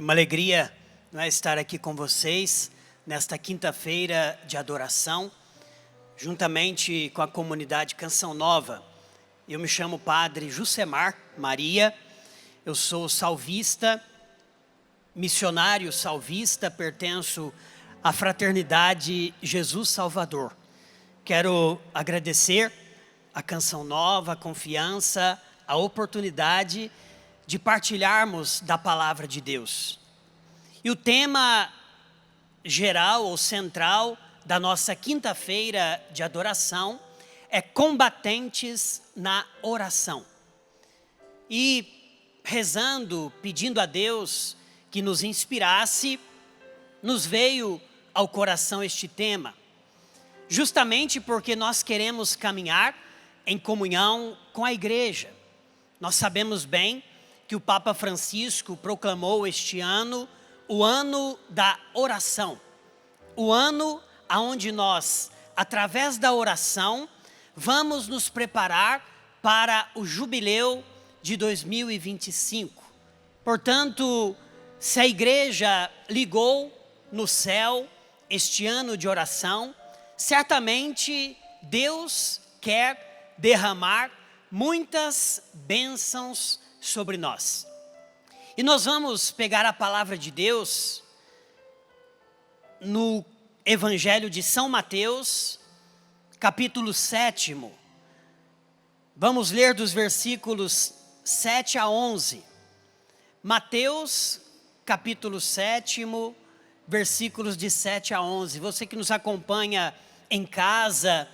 uma alegria, não é, estar aqui com vocês nesta quinta-feira de adoração, juntamente com a comunidade Canção Nova. Eu me chamo Padre Jusemar Maria, eu sou salvista, missionário salvista, pertenço à Fraternidade Jesus Salvador. Quero agradecer a Canção Nova, a confiança, a oportunidade de partilharmos da palavra de Deus. E o tema geral ou central da nossa quinta-feira de adoração é combatentes na oração. E rezando, pedindo a Deus que nos inspirasse, nos veio ao coração este tema, justamente porque nós queremos caminhar em comunhão com a igreja. Nós sabemos bem que o Papa Francisco proclamou este ano o ano da oração. O ano onde nós, através da oração, vamos nos preparar para o jubileu de 2025. Portanto, se a igreja ligou no céu este ano de oração, certamente Deus quer derramar muitas bênçãos sobre nós. E nós vamos pegar a palavra de Deus no Evangelho de São Mateus, capítulo 7. Vamos ler dos versículos 7 a 11. Mateus, capítulo 7, versículos de 7 a 11. Você que nos acompanha em casa,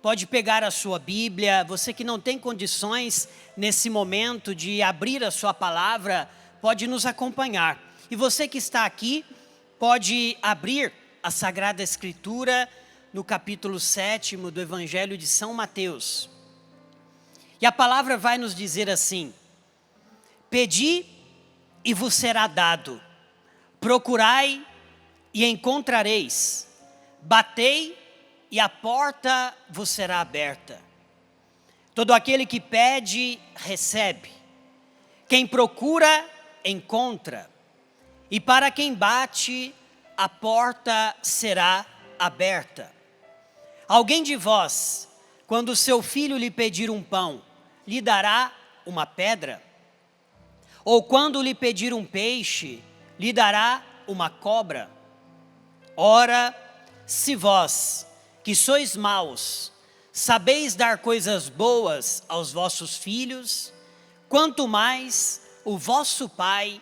pode pegar a sua Bíblia. Você que não tem condições nesse momento de abrir a sua palavra, pode nos acompanhar. E você que está aqui, pode abrir a Sagrada Escritura no capítulo 7 do Evangelho de São Mateus. E a palavra vai nos dizer assim: pedi e vos será dado, procurai e encontrareis, batei e a porta vos será aberta. Todo aquele que pede, recebe. Quem procura, encontra. E para quem bate, a porta será aberta. Alguém de vós, quando seu filho lhe pedir um pão, lhe dará uma pedra? Ou quando lhe pedir um peixe, lhe dará uma cobra? Ora, se vós, que sois maus, sabeis dar coisas boas aos vossos filhos, quanto mais o vosso Pai,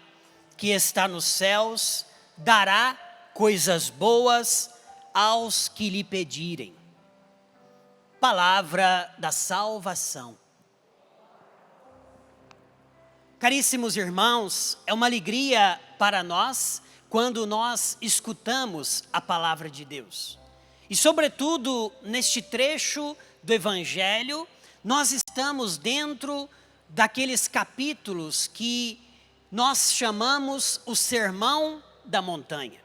que está nos céus, dará coisas boas aos que lhe pedirem. Palavra da salvação. Caríssimos irmãos, é uma alegria para nós quando nós escutamos a palavra de Deus. E sobretudo neste trecho do Evangelho, nós estamos dentro daqueles capítulos que nós chamamos o Sermão da Montanha.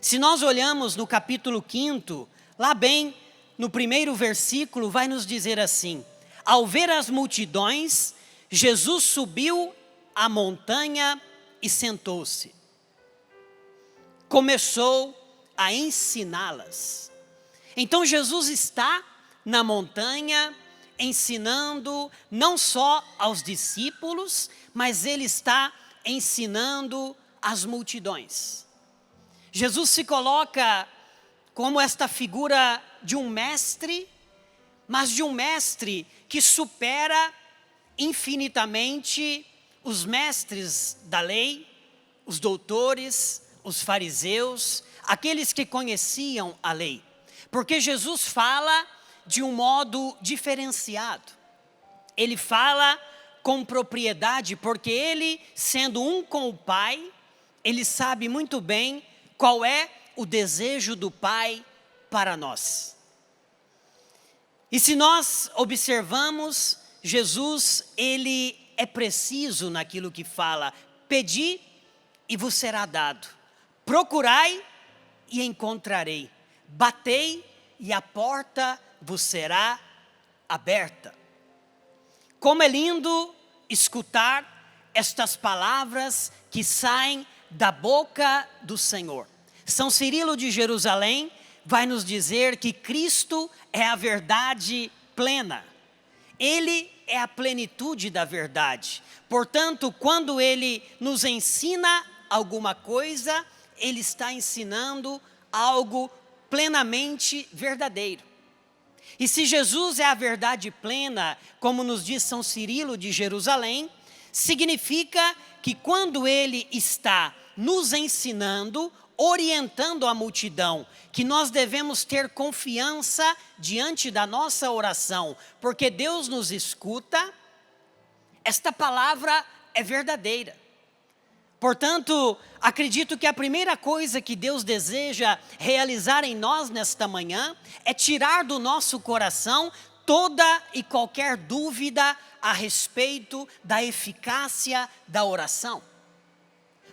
Se nós olhamos no capítulo 5, lá bem no primeiro versículo vai nos dizer assim: ao ver as multidões, Jesus subiu a montanha e sentou-se. Começou a ensiná-las. Então Jesus está na montanha ensinando não só aos discípulos, mas ele está ensinando as multidões. Jesus se coloca como esta figura de um mestre, mas de um mestre que supera infinitamente os mestres da lei, os doutores, os fariseus, aqueles que conheciam a lei. Porque Jesus fala de um modo diferenciado. Ele fala com propriedade, porque ele, sendo um com o Pai, ele sabe muito bem qual é o desejo do Pai para nós. E se nós observamos, Jesus, ele é preciso naquilo que fala: pedi e vos será dado, procurai e encontrarei, batei e a porta vos será aberta. Como é lindo escutar estas palavras que saem da boca do Senhor. São Cirilo de Jerusalém vai nos dizer que Cristo é a verdade plena. Ele é a plenitude da verdade. Portanto, quando Ele nos ensina alguma coisa, Ele está ensinando algo plenamente verdadeiro. E se Jesus é a verdade plena, como nos diz São Cirilo de Jerusalém, significa que quando Ele está nos ensinando, orientando a multidão, que nós devemos ter confiança diante da nossa oração, porque Deus nos escuta, esta palavra é verdadeira. Portanto, acredito que a primeira coisa que Deus deseja realizar em nós nesta manhã é tirar do nosso coração toda e qualquer dúvida a respeito da eficácia da oração.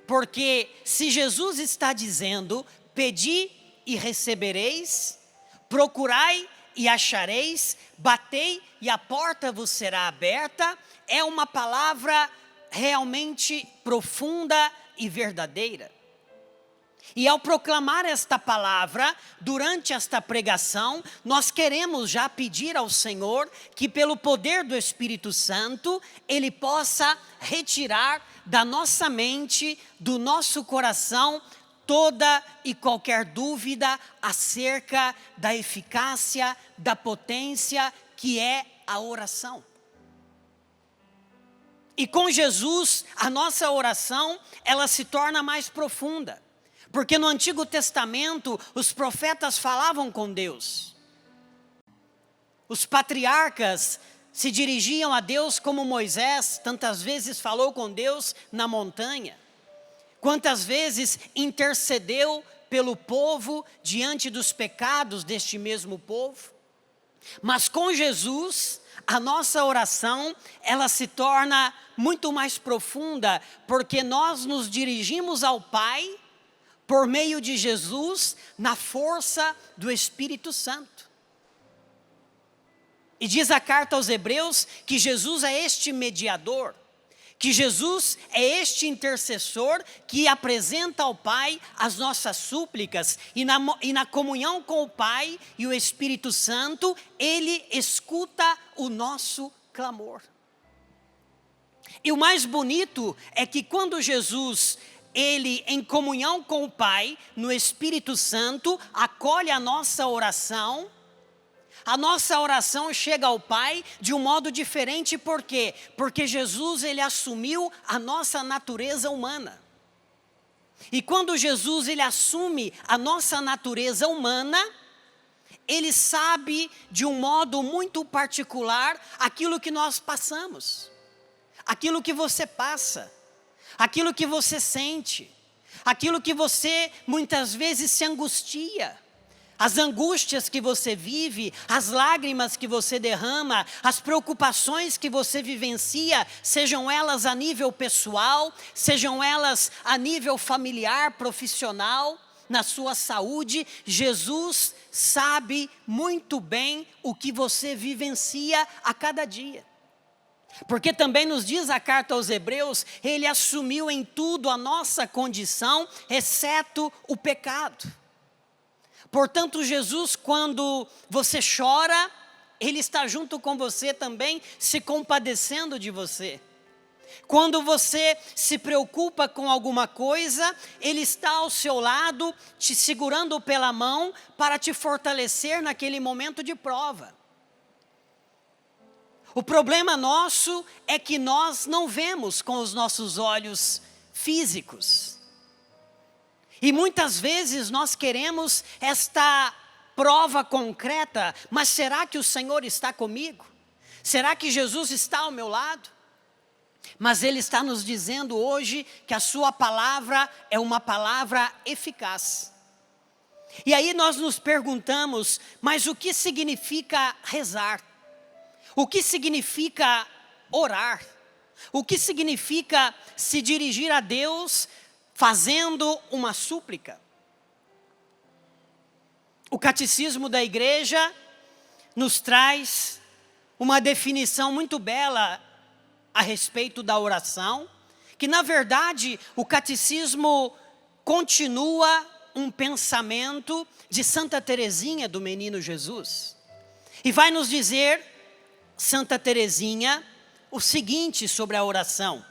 Porque se Jesus está dizendo, pedi e recebereis, procurai e achareis, batei e a porta vos será aberta, é uma palavra realmente profunda e verdadeira. E ao proclamar esta palavra, durante esta pregação, nós queremos já pedir ao Senhor que pelo poder do Espírito Santo, Ele possa retirar da nossa mente, do nosso coração, toda e qualquer dúvida acerca da eficácia, da potência que é a oração. E com Jesus, a nossa oração, ela se torna mais profunda. Porque no Antigo Testamento, os profetas falavam com Deus. Os patriarcas se dirigiam a Deus como Moisés, tantas vezes falou com Deus na montanha. Quantas vezes intercedeu pelo povo diante dos pecados deste mesmo povo. Mas com Jesus, a nossa oração, ela se torna muito mais profunda, porque nós nos dirigimos ao Pai, por meio de Jesus, na força do Espírito Santo. E diz a carta aos Hebreus que Jesus é este mediador, que Jesus é este intercessor que apresenta ao Pai as nossas súplicas, e na comunhão com o Pai e o Espírito Santo, Ele escuta o nosso clamor. E o mais bonito é que quando Jesus, Ele em comunhão com o Pai, no Espírito Santo, acolhe a nossa oração chega ao Pai de um modo diferente, por quê? Porque Jesus, Ele assumiu a nossa natureza humana. E quando Jesus, Ele assume a nossa natureza humana, Ele sabe de um modo muito particular aquilo que nós passamos, aquilo que você passa, aquilo que você sente, aquilo que você muitas vezes se angustia, as angústias que você vive, as lágrimas que você derrama, as preocupações que você vivencia, sejam elas a nível pessoal, sejam elas a nível familiar, profissional, na sua saúde, Jesus sabe muito bem o que você vivencia a cada dia. Porque também nos diz a carta aos Hebreus, Ele assumiu em tudo a nossa condição, exceto o pecado. Portanto, Jesus, quando você chora, Ele está junto com você também, se compadecendo de você. Quando você se preocupa com alguma coisa, Ele está ao seu lado, te segurando pela mão, para te fortalecer naquele momento de prova. O problema nosso é que nós não vemos com os nossos olhos físicos. E muitas vezes nós queremos esta prova concreta, mas será que o Senhor está comigo? Será que Jesus está ao meu lado? Mas Ele está nos dizendo hoje que a sua palavra é uma palavra eficaz. E aí nós nos perguntamos, mas o que significa rezar? O que significa orar? O que significa se dirigir a Deus fazendo uma súplica? O catecismo da igreja nos traz uma definição muito bela a respeito da oração, que na verdade o catecismo continua um pensamento de Santa Teresinha do Menino Jesus. E vai nos dizer, Santa Teresinha, o seguinte sobre a oração: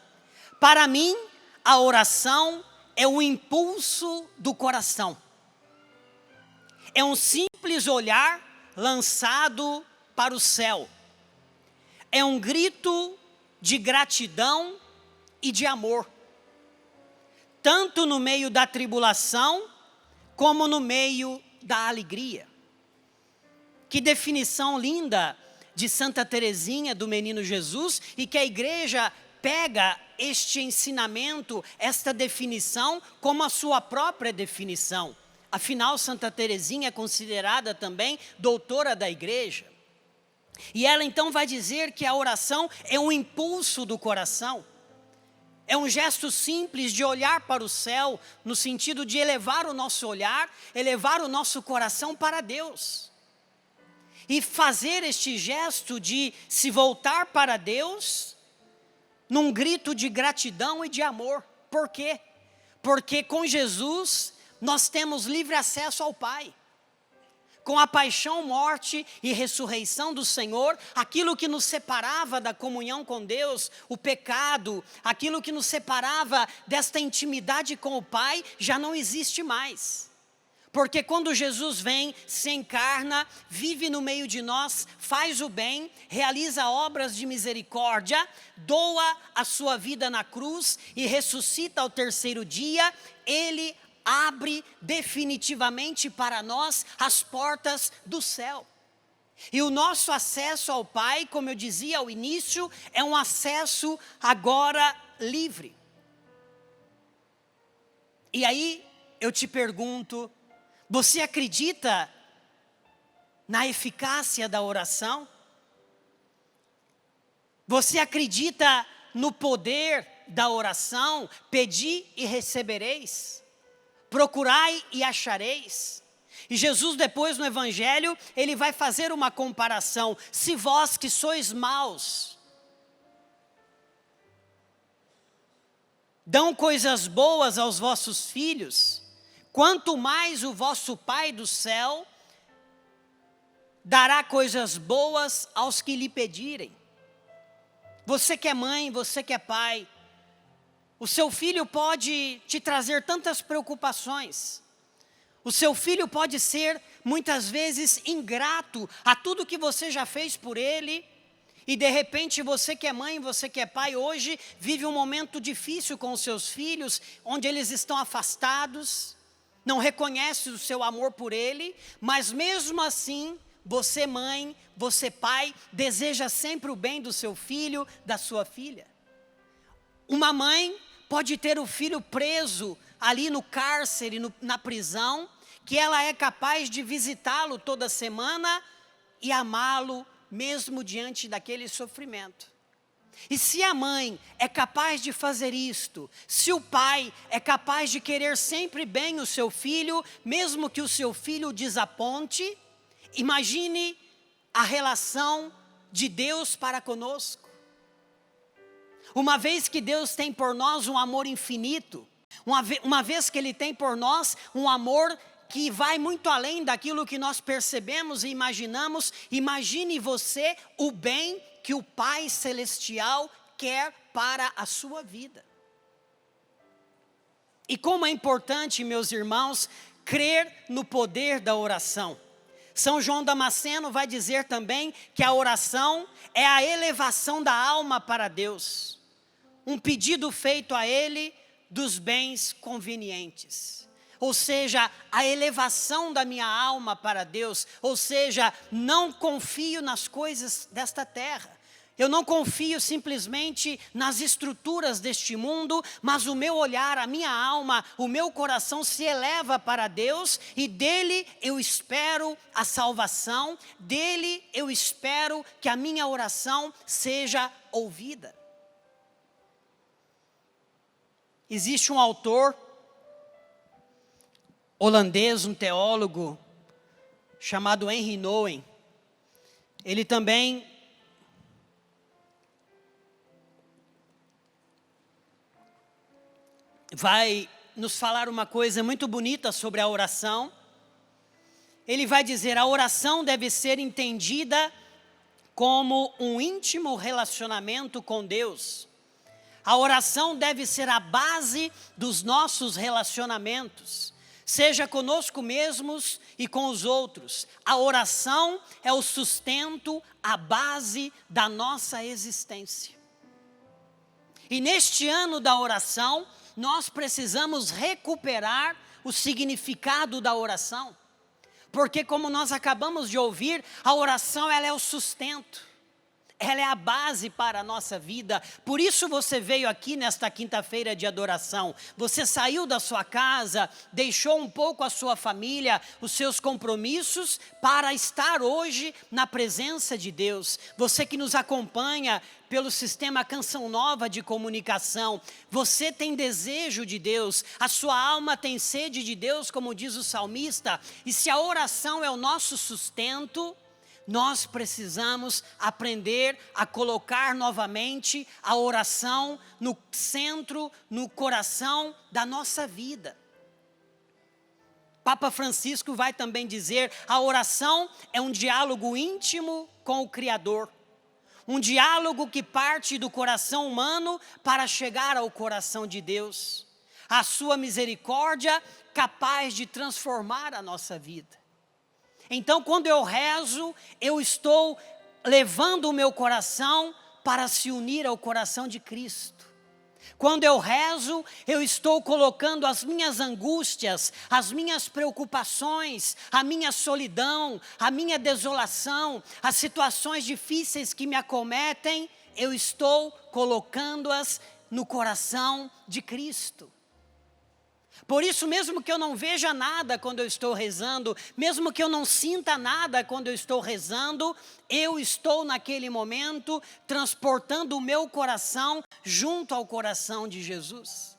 para mim, a oração é o impulso do coração. É um simples olhar lançado para o céu. É um grito de gratidão e de amor, tanto no meio da tribulação, como no meio da alegria. Que definição linda de Santa Teresinha do Menino Jesus, e que a igreja pega este ensinamento, esta definição, como a sua própria definição. Afinal, Santa Teresinha é considerada também doutora da igreja. E ela então vai dizer que a oração é um impulso do coração. É um gesto simples de olhar para o céu, no sentido de elevar o nosso olhar, elevar o nosso coração para Deus. E fazer este gesto de se voltar para Deus, num grito de gratidão e de amor. Por quê? Porque com Jesus nós temos livre acesso ao Pai. Com a paixão, morte e ressurreição do Senhor, aquilo que nos separava da comunhão com Deus, o pecado, aquilo que nos separava desta intimidade com o Pai, já não existe mais. Porque quando Jesus vem, se encarna, vive no meio de nós, faz o bem, realiza obras de misericórdia, doa a sua vida na cruz e ressuscita ao terceiro dia, Ele abre definitivamente para nós as portas do céu. E o nosso acesso ao Pai, como eu dizia ao início, é um acesso agora livre. E aí eu te pergunto, você acredita na eficácia da oração? Você acredita no poder da oração? Pedi e recebereis. Procurai e achareis. E Jesus depois no Evangelho, ele vai fazer uma comparação. Se vós que sois maus, dão coisas boas aos vossos filhos, quanto mais o vosso Pai do céu dará coisas boas aos que lhe pedirem. Você que é mãe, você que é pai, o seu filho pode te trazer tantas preocupações. O seu filho pode ser, muitas vezes, ingrato a tudo que você já fez por ele. E de repente você que é mãe, você que é pai, hoje vive um momento difícil com os seus filhos, onde eles estão afastados, não reconhece o seu amor por ele, mas mesmo assim, você mãe, você pai, deseja sempre o bem do seu filho, da sua filha. Uma mãe pode ter o filho preso ali no cárcere, na prisão, que ela é capaz de visitá-lo toda semana e amá-lo mesmo diante daquele sofrimento. E se a mãe é capaz de fazer isto, se o pai é capaz de querer sempre bem o seu filho, mesmo que o seu filho o desaponte, imagine a relação de Deus para conosco. Uma vez que Deus tem por nós um amor infinito, uma vez que Ele tem por nós um amor que vai muito além daquilo que nós percebemos e imaginamos, imagine você o bem que o Pai Celestial quer para a sua vida. E como é importante, meus irmãos, crer no poder da oração. São João Damasceno vai dizer também que a oração é a elevação da alma para Deus. Um pedido feito a Ele dos bens convenientes. Ou seja, a elevação da minha alma para Deus. Ou seja, não confio nas coisas desta terra. Eu não confio simplesmente nas estruturas deste mundo, mas o meu olhar, a minha alma, o meu coração se eleva para Deus e dele eu espero a salvação, dele eu espero que a minha oração seja ouvida. Existe um autor holandês, um teólogo, chamado Henry Nouwen. Ele também vai nos falar uma coisa muito bonita sobre a oração. Ele vai dizer: a oração deve ser entendida como um íntimo relacionamento com Deus. A oração deve ser a base dos nossos relacionamentos, seja conosco mesmos e com os outros. A oração é o sustento, a base da nossa existência. E neste ano da oração, nós precisamos recuperar o significado da oração. Porque, como nós acabamos de ouvir, a oração ela é o sustento. Ela é a base para a nossa vida. Por isso você veio aqui nesta quinta-feira de adoração. Você saiu da sua casa, deixou um pouco a sua família, os seus compromissos, para estar hoje na presença de Deus. Você que nos acompanha pelo sistema Canção Nova de comunicação, você tem desejo de Deus, a sua alma tem sede de Deus, como diz o salmista. E se a oração é o nosso sustento, nós precisamos aprender a colocar novamente a oração no centro, no coração da nossa vida. Papa Francisco vai também dizer: a oração é um diálogo íntimo com o Criador. Um diálogo que parte do coração humano para chegar ao coração de Deus. A sua misericórdia capaz de transformar a nossa vida. Então, quando eu rezo, eu estou levando o meu coração para se unir ao coração de Cristo. Quando eu rezo, eu estou colocando as minhas angústias, as minhas preocupações, a minha solidão, a minha desolação, as situações difíceis que me acometem, eu estou colocando-as no coração de Cristo. Por isso, mesmo que eu não veja nada quando eu estou rezando, mesmo que eu não sinta nada quando eu estou rezando, eu estou naquele momento transportando o meu coração junto ao coração de Jesus.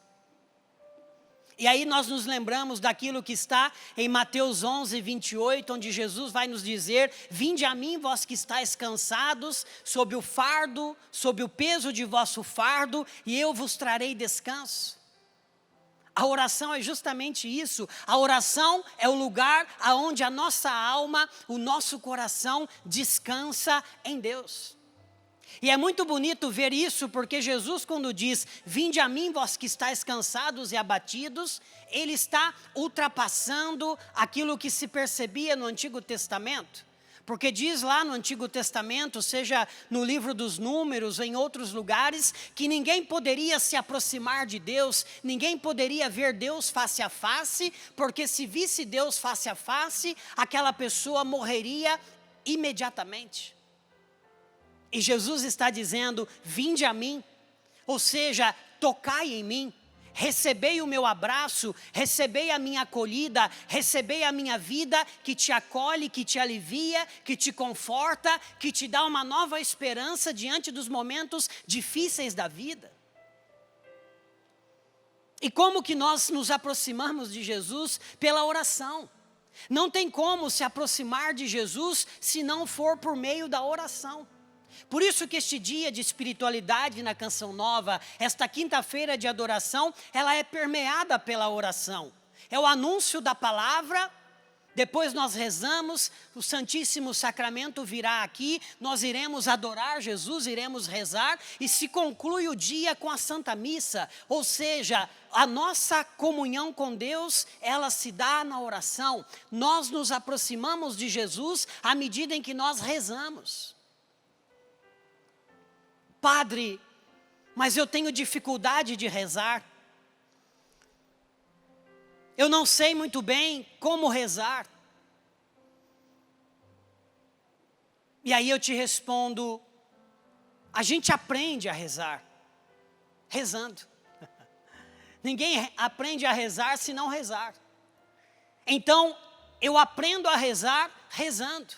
E aí nós nos lembramos daquilo que está em Mateus 11, 28, onde Jesus vai nos dizer: vinde a mim, vós que estáis cansados, sob o fardo, sob o peso de vosso fardo, e eu vos trarei descanso. A oração é justamente isso. A oração é o lugar onde a nossa alma, o nosso coração descansa em Deus. E é muito bonito ver isso, porque Jesus, quando diz: vinde a mim, vós que estáis cansados e abatidos, Ele está ultrapassando aquilo que se percebia no Antigo Testamento. Porque diz lá no Antigo Testamento, seja no livro dos Números, ou em outros lugares, que ninguém poderia se aproximar de Deus, ninguém poderia ver Deus face a face, porque se visse Deus face a face, aquela pessoa morreria imediatamente. E Jesus está dizendo: vinde a mim, ou seja, tocai em mim. Recebei o meu abraço, recebei a minha acolhida, recebei a minha vida que te acolhe, que te alivia, que te conforta, que te dá uma nova esperança diante dos momentos difíceis da vida. E como que nós nos aproximamos de Jesus? Pela oração. Não tem como se aproximar de Jesus se não for por meio da oração. Por isso que este dia de espiritualidade na Canção Nova, esta quinta-feira de adoração, ela é permeada pela oração. É o anúncio da palavra, depois nós rezamos, o Santíssimo Sacramento virá aqui, nós iremos adorar Jesus, iremos rezar, e se conclui o dia com a Santa Missa. Ou seja, a nossa comunhão com Deus, ela se dá na oração. Nós nos aproximamos de Jesus à medida em que nós rezamos. Padre, mas eu tenho dificuldade de rezar. Eu não sei muito bem como rezar. E aí eu te respondo: a gente aprende a rezar, rezando. Ninguém aprende a rezar se não rezar. Então, eu aprendo a rezar rezando.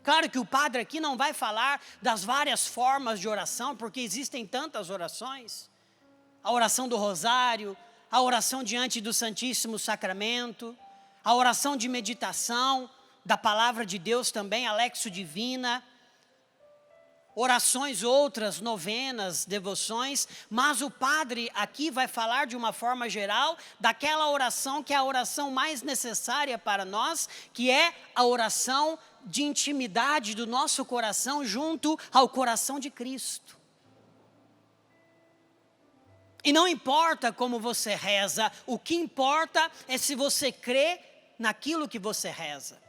Claro que o padre aqui não vai falar das várias formas de oração, porque existem tantas orações. A oração do rosário, a oração diante do Santíssimo Sacramento, a oração de meditação da palavra de Deus também, a Lexio Divina. orações outras, novenas, devoções, mas o padre aqui vai falar de uma forma geral daquela oração que é a oração mais necessária para nós, que é a oração de intimidade do nosso coração junto ao coração de Cristo. E não importa como você reza, o que importa é se você crê naquilo que você reza.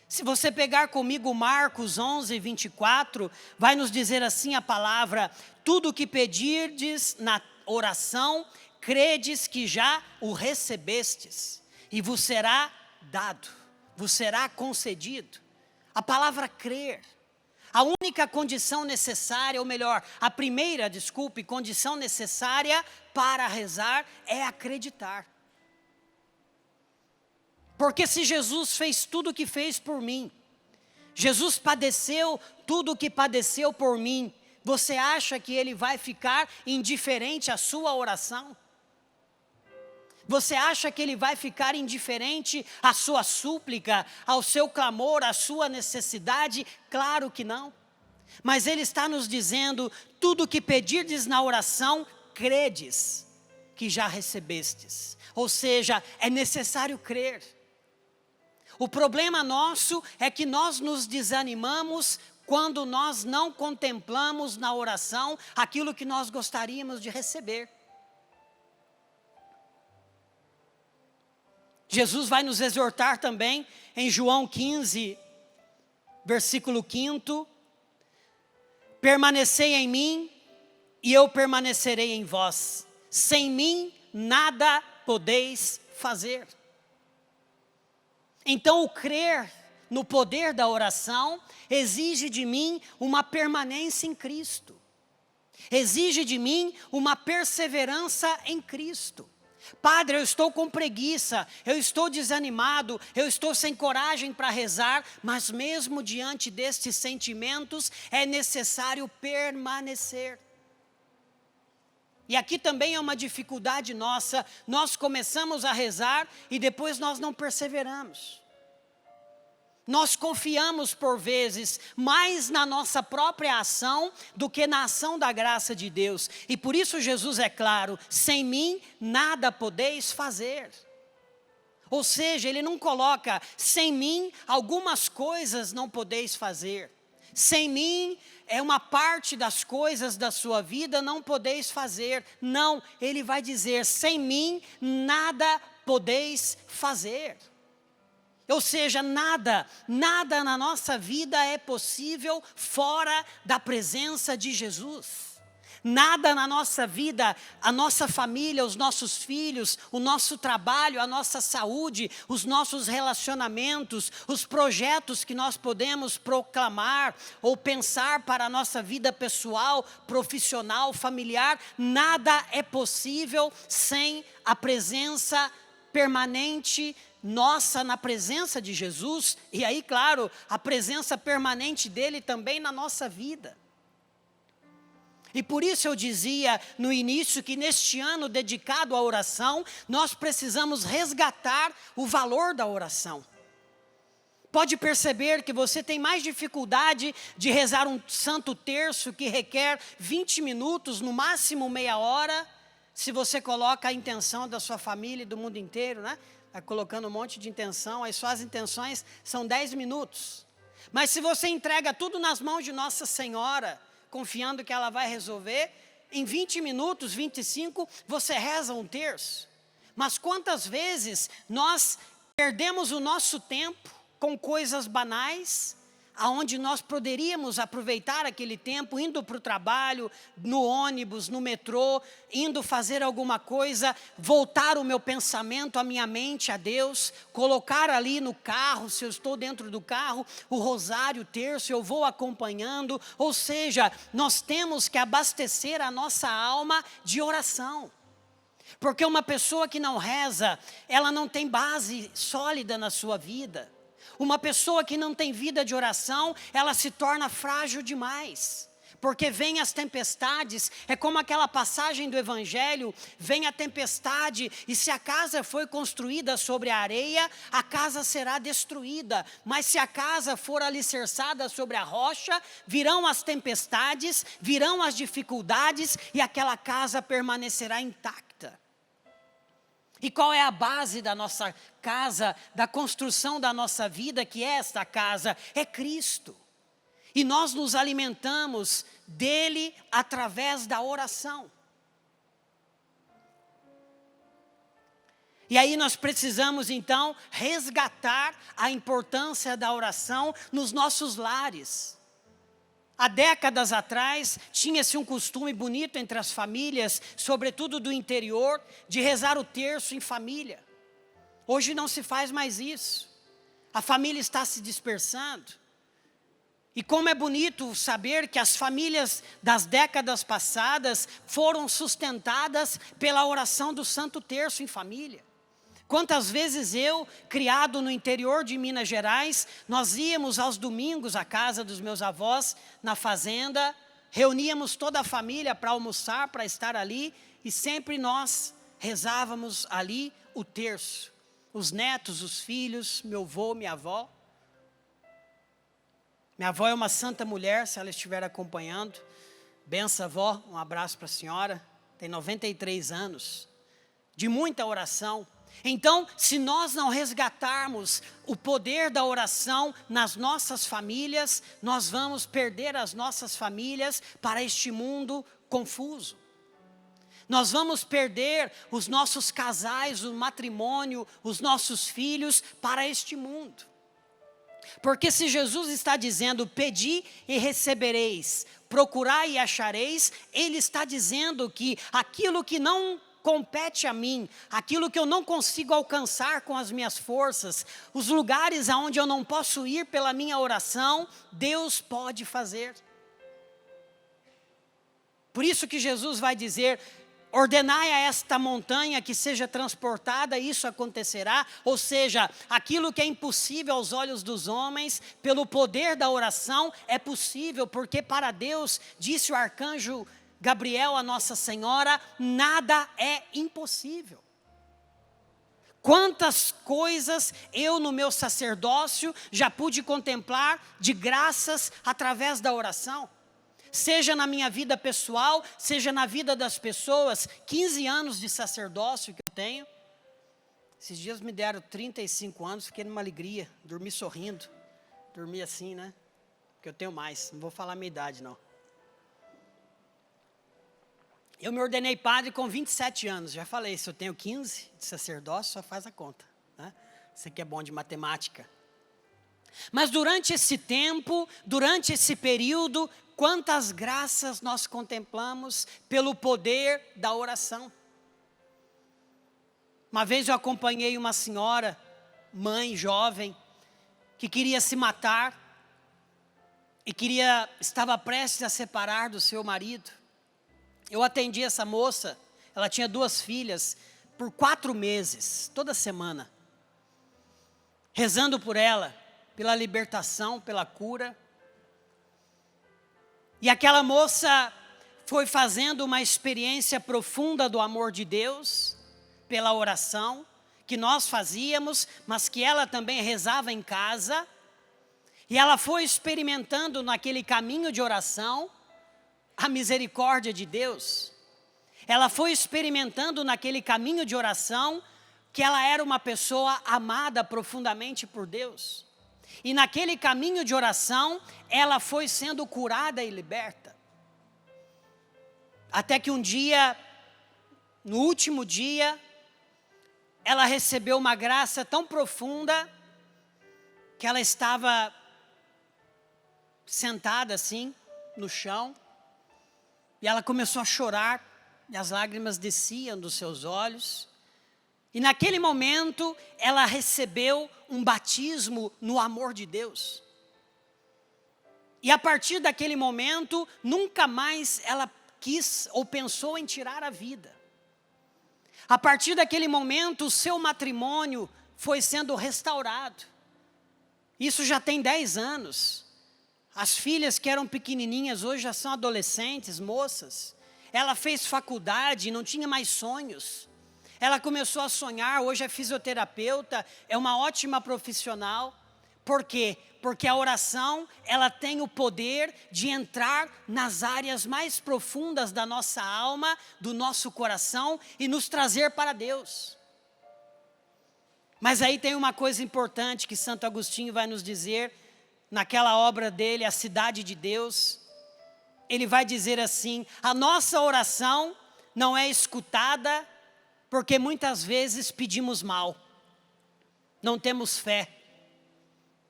Se você pegar comigo Marcos 11, 24, vai nos dizer assim a palavra: tudo o que pedirdes na oração, credes que já o recebestes, e vos será dado, vos será concedido. A palavra crer. A única condição necessária, ou melhor, a primeira, condição necessária para rezar é acreditar. Porque se Jesus fez tudo o que fez por mim, Jesus padeceu tudo o que padeceu por mim, você acha que Ele vai ficar indiferente à sua oração? Você acha que Ele vai ficar indiferente à sua súplica, ao seu clamor, à sua necessidade? Claro que não. Mas Ele está nos dizendo, tudo o que pedirdes na oração, credes que já recebestes. Ou seja, é necessário crer. O problema nosso é que nós nos desanimamos quando nós não contemplamos na oração aquilo que nós gostaríamos de receber. Jesus vai nos exortar também em João 15, versículo 5. Permanecei em mim e eu permanecerei em vós. Sem mim nada podeis fazer. Então o crer no poder da oração exige de mim uma permanência em Cristo. Exige de mim uma perseverança em Cristo. Padre, eu estou com preguiça, eu estou desanimado, eu estou sem coragem para rezar, mas mesmo diante destes sentimentos é necessário permanecer. E aqui também é uma dificuldade nossa, nós começamos a rezar e depois nós não perseveramos. Nós confiamos por vezes mais na nossa própria ação do que na ação da graça de Deus. E por isso Jesus é claro, sem mim nada podeis fazer. Ou seja, Ele não coloca, sem mim algumas coisas não podeis fazer. Sem mim é uma parte das coisas da sua vida não podeis fazer. Não, Ele vai dizer, sem mim nada podeis fazer. Ou seja, nada na nossa vida é possível fora da presença de Jesus. Nada na nossa vida, a nossa família, os nossos filhos, o nosso trabalho, a nossa saúde, os nossos relacionamentos, os projetos que nós podemos proclamar ou pensar para a nossa vida pessoal, profissional, familiar, nada é possível sem a presença permanente nossa na presença de Jesus, e aí, claro, a presença permanente dele também na nossa vida. E por isso eu dizia no início que neste ano dedicado à oração, nós precisamos resgatar o valor da oração. Pode perceber que você tem mais dificuldade de rezar um santo terço que requer 20 minutos, no máximo meia hora, se você coloca a intenção da sua família e do mundo inteiro, né? Vai colocando um monte de intenção, aí só as intenções são 10 minutos. Mas se você entrega tudo nas mãos de Nossa Senhora, confiando que ela vai resolver, em 20 minutos, 25, você reza um terço. Mas quantas vezes nós perdemos o nosso tempo com coisas banais, aonde nós poderíamos aproveitar aquele tempo indo para o trabalho, no ônibus, no metrô, indo fazer alguma coisa, voltar o meu pensamento, a minha mente a Deus, colocar ali no carro, se eu estou dentro do carro, o rosário, o terço, eu vou acompanhando, ou seja, nós temos que abastecer a nossa alma de oração. Porque uma pessoa que não reza, ela não tem base sólida na sua vida. Uma pessoa que não tem vida de oração, ela se torna frágil demais. porque vem as tempestades, é como aquela passagem do Evangelho, vem a tempestade, e se a casa foi construída sobre a areia, a casa será destruída, mas se a casa for alicerçada sobre a rocha, virão as tempestades, virão as dificuldades, e aquela casa permanecerá intacta. E qual é a base da nossa casa, da construção da nossa vida, que é esta casa? É Cristo. E nós nos alimentamos dele através da oração. E aí nós precisamos então resgatar a importância da oração nos nossos lares. Há décadas atrás, tinha-se um costume bonito entre as famílias, sobretudo do interior, de rezar o terço em família. Hoje não se faz mais isso. A família está se dispersando. E como é bonito saber que as famílias das décadas passadas foram sustentadas pela oração do Santo Terço em família. Quantas vezes eu, criado no interior de Minas Gerais, nós íamos aos domingos à casa dos meus avós, na fazenda, reuníamos toda a família para almoçar, para estar ali, e sempre nós rezávamos ali o terço. Os netos, os filhos, meu avô, minha avó. Minha avó é uma santa mulher, se ela estiver acompanhando. Benção, avó, um abraço para a senhora. Tem 93 anos, de muita oração. Então, se nós não resgatarmos o poder da oração nas nossas famílias, nós vamos perder as nossas famílias para este mundo confuso. Nós vamos perder os nossos casais, o matrimônio, os nossos filhos para este mundo. Porque se Jesus está dizendo, pedi e recebereis, procurai e achareis, Ele está dizendo que aquilo que não compete a mim, aquilo que eu não consigo alcançar com as minhas forças, os lugares aonde eu não posso ir pela minha oração, Deus pode fazer. Por isso que Jesus vai dizer, ordenai a esta montanha que seja transportada, isso acontecerá. Ou seja, aquilo que é impossível aos olhos dos homens, pelo poder da oração, é possível, porque para Deus, disse o arcanjo Gabriel a Nossa Senhora, nada é impossível. Quantas coisas eu no meu sacerdócio já pude contemplar de graças através da oração. Seja na minha vida pessoal, seja na vida das pessoas, 15 anos de sacerdócio que eu tenho. Esses dias me deram 35 anos, fiquei numa alegria, dormi sorrindo. Dormi assim, né? Porque eu tenho mais, não vou falar a minha idade não. Eu me ordenei padre com 27 anos, já falei, se eu tenho 15 de sacerdócio, só faz a conta, né? Você que é bom de matemática. Mas durante esse tempo, durante esse período, quantas graças nós contemplamos pelo poder da oração. Uma vez eu acompanhei uma senhora, mãe jovem, que queria se matar, e estava prestes a separar do seu marido. Eu atendi essa moça, ela tinha 2 filhas, por 4 meses, toda semana, rezando por ela, pela libertação, pela cura. E aquela moça foi fazendo uma experiência profunda do amor de Deus, pela oração, que nós fazíamos, mas que ela também rezava em casa. E ela foi experimentando naquele caminho de oração, a misericórdia de Deus. Ela foi experimentando naquele caminho de oração, que ela era uma pessoa amada profundamente por Deus. E naquele caminho de oração, ela foi sendo curada e liberta. Até que um dia, no último dia, ela recebeu uma graça tão profunda, que ela estava sentada assim, no chão, e ela começou a chorar, e as lágrimas desciam dos seus olhos. E naquele momento, ela recebeu um batismo no amor de Deus. E a partir daquele momento, nunca mais ela quis ou pensou em tirar a vida. A partir daquele momento, o seu matrimônio foi sendo restaurado. Isso já tem 10 anos. As filhas que eram pequenininhas hoje já são adolescentes, moças. Ela fez faculdade e não tinha mais sonhos. Ela começou a sonhar, hoje é fisioterapeuta, é uma ótima profissional. Por quê? Porque a oração, ela tem o poder de entrar nas áreas mais profundas da nossa alma, do nosso coração e nos trazer para Deus. Mas aí tem uma coisa importante que Santo Agostinho vai nos dizer, naquela obra dele, A Cidade de Deus. Ele vai dizer assim: a nossa oração não é escutada porque muitas vezes pedimos mal, não temos fé,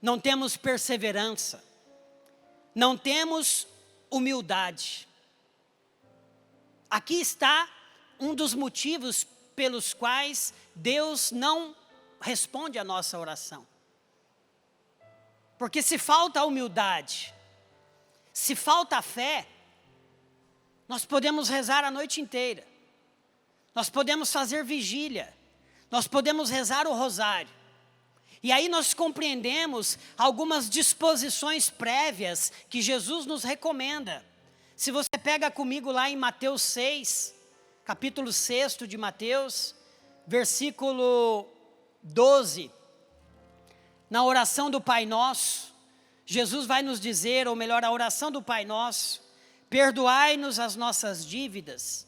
não temos perseverança, não temos humildade. Aqui está um dos motivos pelos quais Deus não responde a nossa oração. Porque se falta humildade, se falta fé, nós podemos rezar a noite inteira, nós podemos fazer vigília, nós podemos rezar o rosário. E aí nós compreendemos algumas disposições prévias que Jesus nos recomenda. Se você pega comigo lá em Mateus 6, capítulo 6 de Mateus, versículo 12, na oração do Pai Nosso, Jesus vai nos dizer, ou melhor, a oração do Pai Nosso: perdoai-nos as nossas dívidas,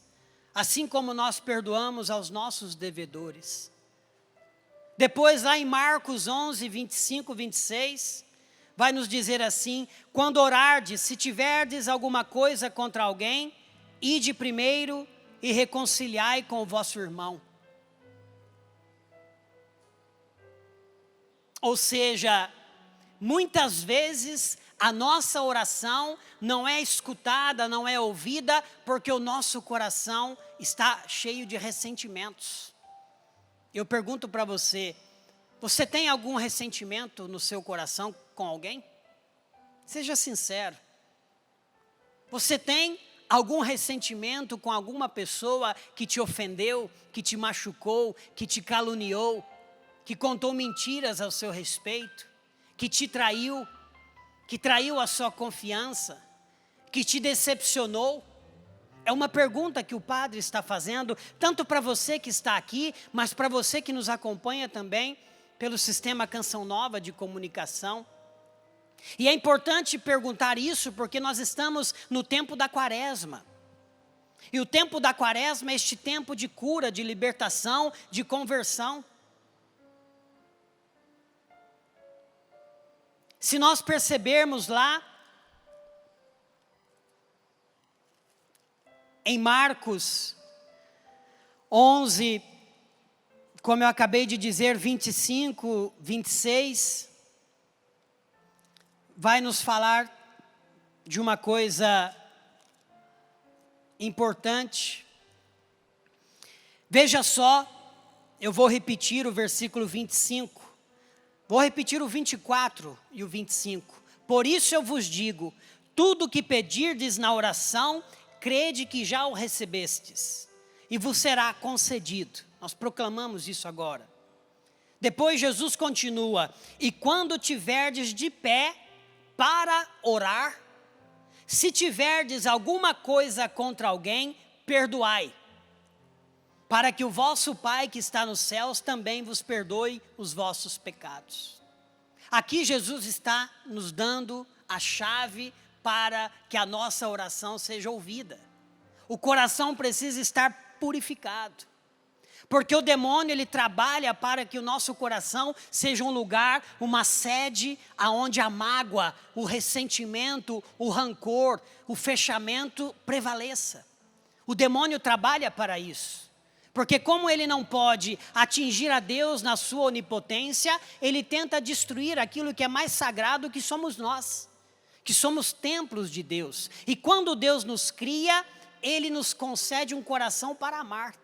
assim como nós perdoamos aos nossos devedores. Depois lá em Marcos 11, 25, 26, vai nos dizer assim: quando orardes, se tiverdes alguma coisa contra alguém, ide primeiro e reconciliai com o vosso irmão. Ou seja, muitas vezes a nossa oração não é escutada, não é ouvida, porque o nosso coração está cheio de ressentimentos. Eu pergunto para você, você tem algum ressentimento no seu coração com alguém? Seja sincero. Você tem algum ressentimento com alguma pessoa que te ofendeu, que te machucou, que te caluniou, que contou mentiras ao seu respeito, que te traiu, que traiu a sua confiança, que te decepcionou? É uma pergunta que o padre está fazendo, tanto para você que está aqui, mas para você que nos acompanha também pelo sistema Canção Nova de comunicação. E é importante perguntar isso porque nós estamos no tempo da Quaresma. E o tempo da Quaresma é este tempo de cura, de libertação, de conversão. Se nós percebermos lá, em Marcos 11, como eu acabei de dizer, 25, 26, vai nos falar de uma coisa importante. Veja só, eu vou repetir o versículo 25. Vou repetir o 24 e o 25. Por isso eu vos digo, tudo o que pedirdes na oração, crede que já o recebestes, e vos será concedido. Nós proclamamos isso agora. Depois Jesus continua: e quando tiverdes de pé para orar, se tiverdes alguma coisa contra alguém, perdoai, para que o vosso Pai que está nos céus também vos perdoe os vossos pecados. Aqui Jesus está nos dando a chave para que a nossa oração seja ouvida. O coração precisa estar purificado, porque o demônio ele trabalha para que o nosso coração seja um lugar, uma sede aonde a mágoa, o ressentimento, o rancor, o fechamento prevaleça. O demônio trabalha para isso. Porque como ele não pode atingir a Deus na sua onipotência, ele tenta destruir aquilo que é mais sagrado, que somos nós, que somos templos de Deus. E quando Deus nos cria, Ele nos concede um coração para amar.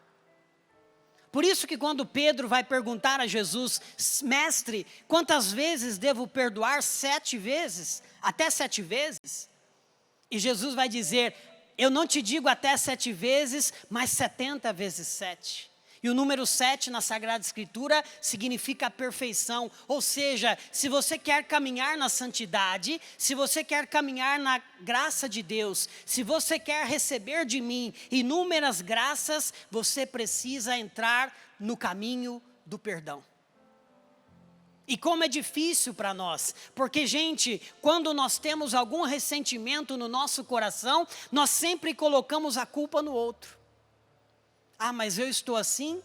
Por isso que quando Pedro vai perguntar a Jesus: mestre, quantas vezes devo perdoar? 7 vezes? Até 7 vezes? E Jesus vai dizer: eu não te digo até 7 vezes, mas 70 vezes 7. E o número 7 na Sagrada Escritura significa a perfeição. Ou seja, se você quer caminhar na santidade, se você quer caminhar na graça de Deus, se você quer receber de mim inúmeras graças, você precisa entrar no caminho do perdão. E como é difícil para nós, porque, gente, quando nós temos algum ressentimento no nosso coração, nós sempre colocamos a culpa no outro. Ah, mas eu estou assim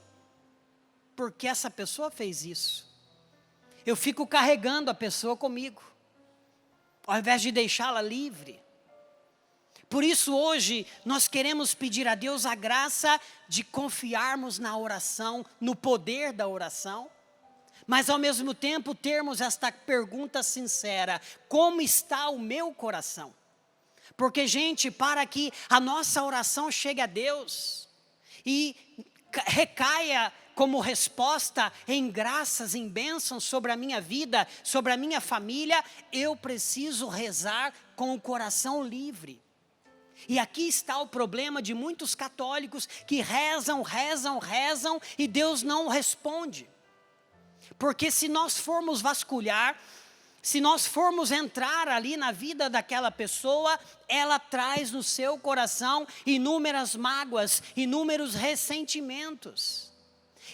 porque essa pessoa fez isso. Eu fico carregando a pessoa comigo, ao invés de deixá-la livre. Por isso hoje nós queremos pedir a Deus a graça de confiarmos na oração, no poder da oração. Mas ao mesmo tempo termos esta pergunta sincera: como está o meu coração? Porque, gente, para que a nossa oração chegue a Deus e recaia como resposta em graças, em bênçãos sobre a minha vida, sobre a minha família, eu preciso rezar com o coração livre. E aqui está o problema de muitos católicos que rezam e Deus não responde. Porque se nós formos vasculhar, se nós formos entrar ali na vida daquela pessoa, ela traz no seu coração inúmeras mágoas, inúmeros ressentimentos.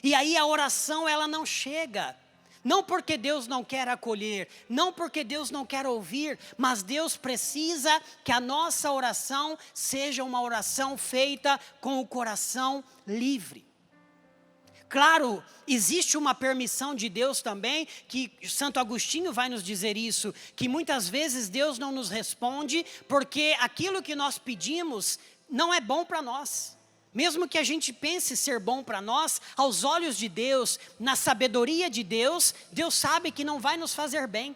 E aí a oração ela não chega. Não porque Deus não quer acolher, não porque Deus não quer ouvir, mas Deus precisa que a nossa oração seja uma oração feita com o coração livre. Claro, existe uma permissão de Deus também, que Santo Agostinho vai nos dizer isso, que muitas vezes Deus não nos responde, porque aquilo que nós pedimos não é bom para nós. Mesmo que a gente pense ser bom para nós, aos olhos de Deus, na sabedoria de Deus, Deus sabe que não vai nos fazer bem.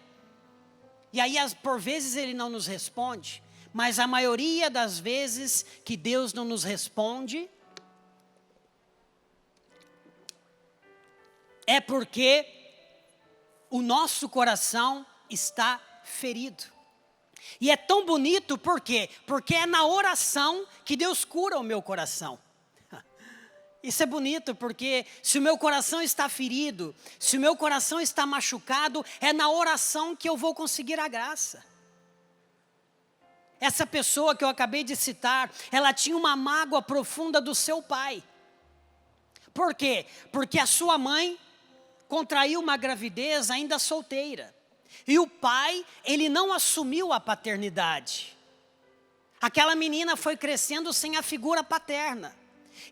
E aí, por vezes, Ele não nos responde, mas a maioria das vezes que Deus não nos responde, é porque o nosso coração está ferido. E é tão bonito, por quê? Porque é na oração que Deus cura o meu coração. Isso é bonito, porque se o meu coração está ferido, se o meu coração está machucado, é na oração que eu vou conseguir a graça. Essa pessoa que eu acabei de citar, ela tinha uma mágoa profunda do seu pai. Por quê? Porque a sua mãe contraiu uma gravidez ainda solteira. E o pai, ele não assumiu a paternidade. Aquela menina foi crescendo sem a figura paterna.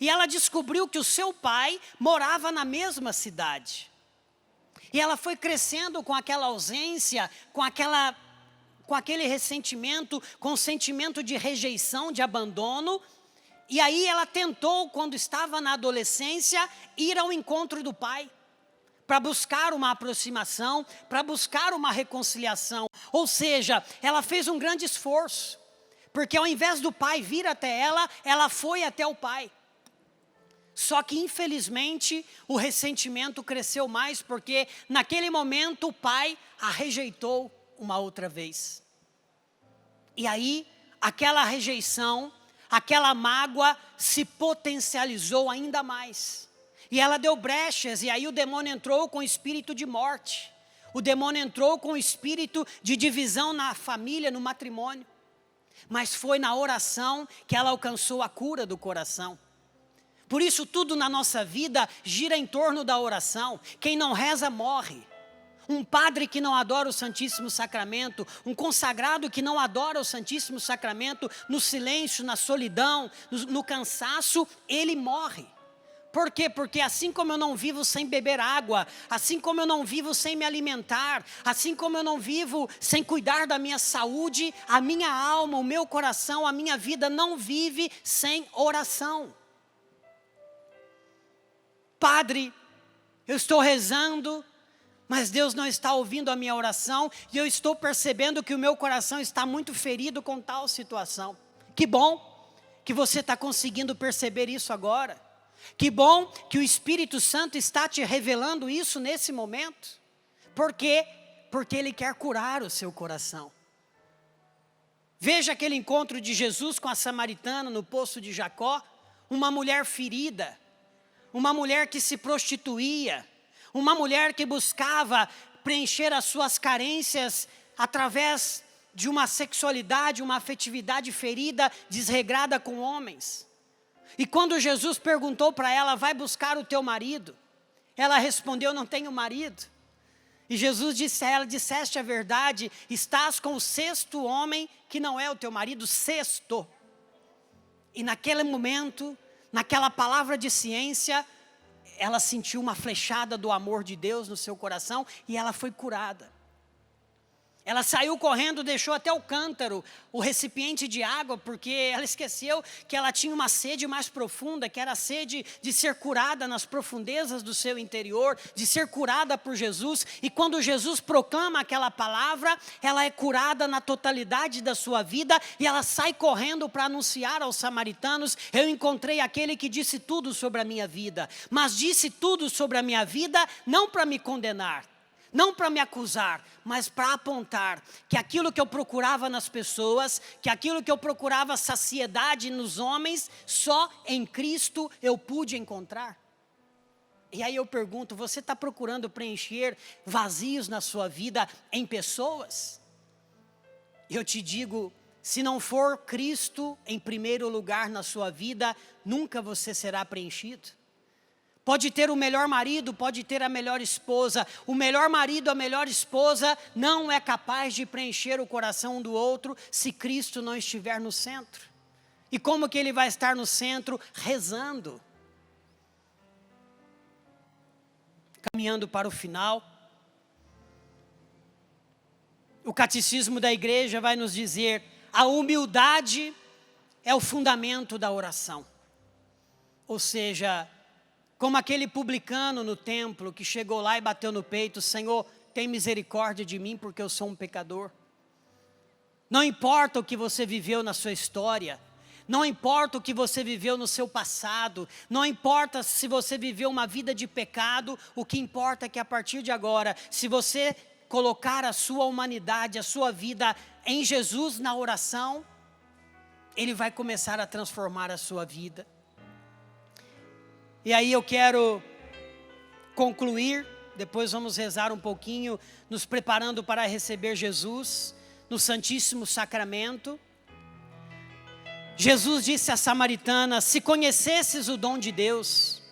E ela descobriu que o seu pai morava na mesma cidade. E ela foi crescendo com aquela ausência, com aquele ressentimento, com o sentimento de rejeição, de abandono. E aí ela tentou, quando estava na adolescência, ir ao encontro do pai, para buscar uma aproximação, para buscar uma reconciliação. Ou seja, ela fez um grande esforço, porque ao invés do pai vir até ela, ela foi até o pai. Só que infelizmente o ressentimento cresceu mais, porque naquele momento o pai a rejeitou uma outra vez. E aí aquela rejeição, aquela mágoa se potencializou ainda mais. E ela deu brechas, e aí o demônio entrou com o espírito de morte. O demônio entrou com o espírito de divisão na família, no matrimônio. Mas foi na oração que ela alcançou a cura do coração. Por isso tudo na nossa vida gira em torno da oração. Quem não reza morre. Um padre que não adora o Santíssimo Sacramento, um consagrado que não adora o Santíssimo Sacramento, no silêncio, na solidão, no cansaço, ele morre. Por quê? Porque assim como eu não vivo sem beber água, assim como eu não vivo sem me alimentar, assim como eu não vivo sem cuidar da minha saúde, a minha alma, o meu coração, a minha vida não vive sem oração. Padre, eu estou rezando, mas Deus não está ouvindo a minha oração, e eu estou percebendo que o meu coração está muito ferido com tal situação. Que bom que você está conseguindo perceber isso agora. Que bom que o Espírito Santo está te revelando isso nesse momento. Por quê? Porque Ele quer curar o seu coração. Veja aquele encontro de Jesus com a samaritana no poço de Jacó, uma mulher ferida, uma mulher que se prostituía, uma mulher que buscava preencher as suas carências através de uma sexualidade, uma afetividade ferida, desregrada com homens. E quando Jesus perguntou para ela, vai buscar o teu marido, ela respondeu, não tenho marido. E Jesus disse a ela, disseste a verdade, estás com o sexto homem que não é o teu marido, sexto. E naquele momento, naquela palavra de ciência, ela sentiu uma flechada do amor de Deus no seu coração e ela foi curada. Ela saiu correndo, deixou até o cântaro, o recipiente de água, porque ela esqueceu que ela tinha uma sede mais profunda, que era a sede de ser curada nas profundezas do seu interior, de ser curada por Jesus. E quando Jesus proclama aquela palavra, ela é curada na totalidade da sua vida e ela sai correndo para anunciar aos samaritanos, eu encontrei aquele que disse tudo sobre a minha vida, mas disse tudo sobre a minha vida não para me condenar, não para me acusar, mas para apontar que aquilo que eu procurava nas pessoas, que aquilo que eu procurava saciedade nos homens, só em Cristo eu pude encontrar. E aí eu pergunto, você está procurando preencher vazios na sua vida em pessoas? Eu te digo, se não for Cristo em primeiro lugar na sua vida, nunca você será preenchido. Pode ter o melhor marido, pode ter a melhor esposa. O melhor marido, a melhor esposa não é capaz de preencher o coração um do outro se Cristo não estiver no centro. E como que ele vai estar no centro? Rezando. Caminhando para o final. O catecismo da igreja vai nos dizer, a humildade é o fundamento da oração. Ou seja, como aquele publicano no templo que chegou lá e bateu no peito, Senhor, tem misericórdia de mim porque eu sou um pecador. Não importa o que você viveu na sua história, não importa o que você viveu no seu passado, não importa se você viveu uma vida de pecado, o que importa é que a partir de agora, se você colocar a sua humanidade, a sua vida em Jesus na oração, Ele vai começar a transformar a sua vida. E aí eu quero concluir, depois vamos rezar um pouquinho, nos preparando para receber Jesus no Santíssimo Sacramento. Jesus disse à samaritana, se conhecesses o dom de Deus,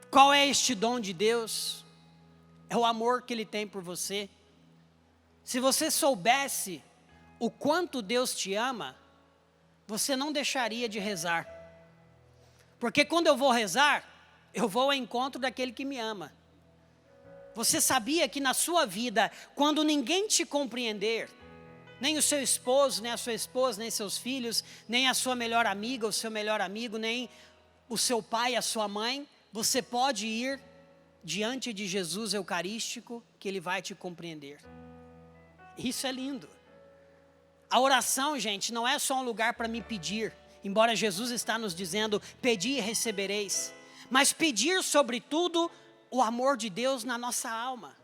qual é este dom de Deus? É o amor que Ele tem por você. Se você soubesse o quanto Deus te ama, você não deixaria de rezar. Porque quando eu vou rezar, eu vou ao encontro daquele que me ama. Você sabia que na sua vida, quando ninguém te compreender, nem o seu esposo, nem a sua esposa, nem seus filhos, nem a sua melhor amiga, o seu melhor amigo, nem o seu pai, a sua mãe, você pode ir diante de Jesus Eucarístico, que Ele vai te compreender. Isso é lindo. A oração, gente, não é só um lugar para me pedir, embora Jesus está nos dizendo, pedi e recebereis, mas pedir sobretudo o amor de Deus na nossa alma.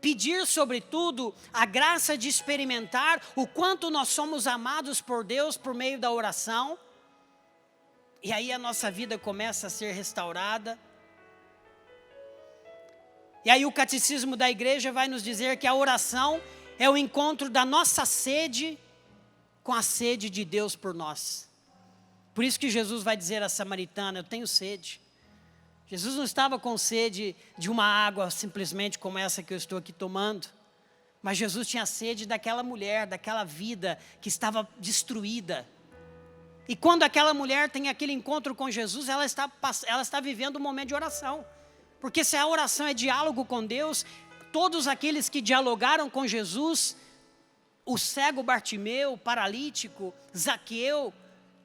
Pedir sobretudo a graça de experimentar o quanto nós somos amados por Deus por meio da oração, e aí a nossa vida começa a ser restaurada. E aí o catecismo da igreja vai nos dizer que a oração é o encontro da nossa sede com a sede de Deus por nós. Por isso que Jesus vai dizer à samaritana, eu tenho sede. Jesus não estava com sede de uma água simplesmente como essa que eu estou aqui tomando. Mas Jesus tinha sede daquela mulher, daquela vida que estava destruída. E quando aquela mulher tem aquele encontro com Jesus, ela está vivendo um momento de oração. Porque se a oração é diálogo com Deus, todos aqueles que dialogaram com Jesus, o cego Bartimeu, o paralítico, Zaqueu,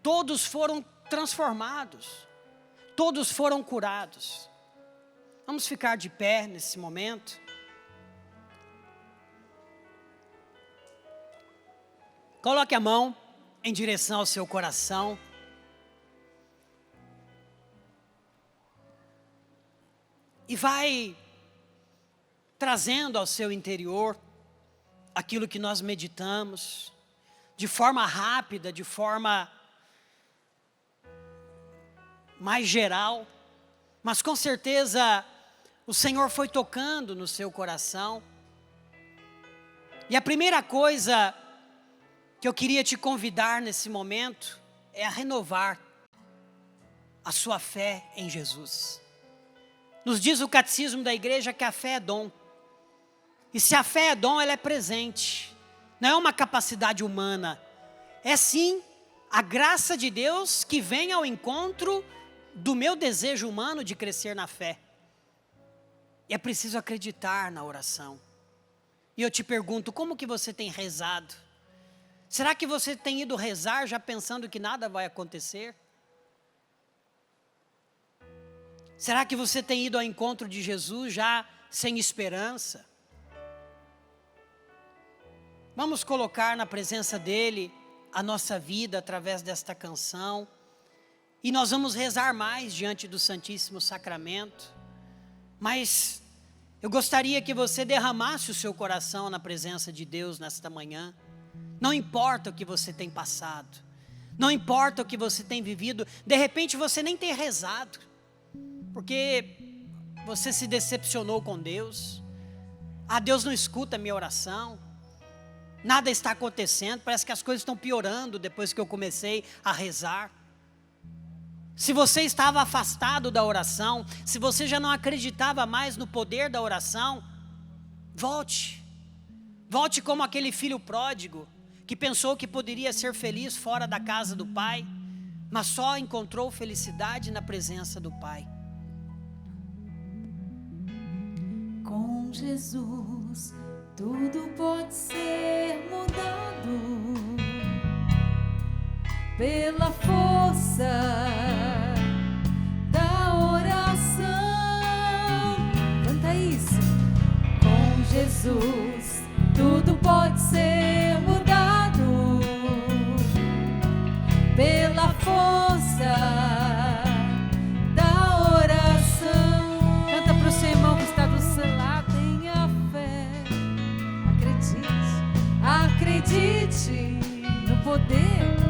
todos foram transformados, todos foram curados. Vamos ficar de pé nesse momento. Coloque a mão em direção ao seu coração. E vai trazendo ao seu interior aquilo que nós meditamos, de forma rápida, de forma mais geral, mas com certeza o Senhor foi tocando no seu coração. E a primeira coisa que eu queria te convidar nesse momento é a renovar a sua fé em Jesus. Nos diz o catecismo da igreja que a fé é dom. E se a fé é dom, ela é presente. Não é uma capacidade humana. É sim a graça de Deus que vem ao encontro do meu desejo humano de crescer na fé. E é preciso acreditar na oração. E eu te pergunto, como que você tem rezado? Será que você tem ido rezar já pensando que nada vai acontecer? Será que você tem ido ao encontro de Jesus já sem esperança? Vamos colocar na presença dele a nossa vida através desta canção. E nós vamos rezar mais diante do Santíssimo Sacramento. Mas eu gostaria que você derramasse o seu coração na presença de Deus nesta manhã. Não importa o que você tem passado. Não importa o que você tem vivido. De repente você nem tem rezado. Porque você se decepcionou com Deus. Deus não escuta a minha oração. Nada está acontecendo. Parece que as coisas estão piorando depois que eu comecei a rezar. Se você estava afastado da oração, se você já não acreditava mais no poder da oração, volte. Volte como aquele filho pródigo, que pensou que poderia ser feliz fora da casa do pai, mas só encontrou felicidade na presença do pai. Com Jesus, tudo pode ser mudado pela força da oração. Canta isso. Com Jesus, tudo pode ser mudado pela força da oração. Canta para o seu irmão que está do seu lado. Tenha fé, acredite no poder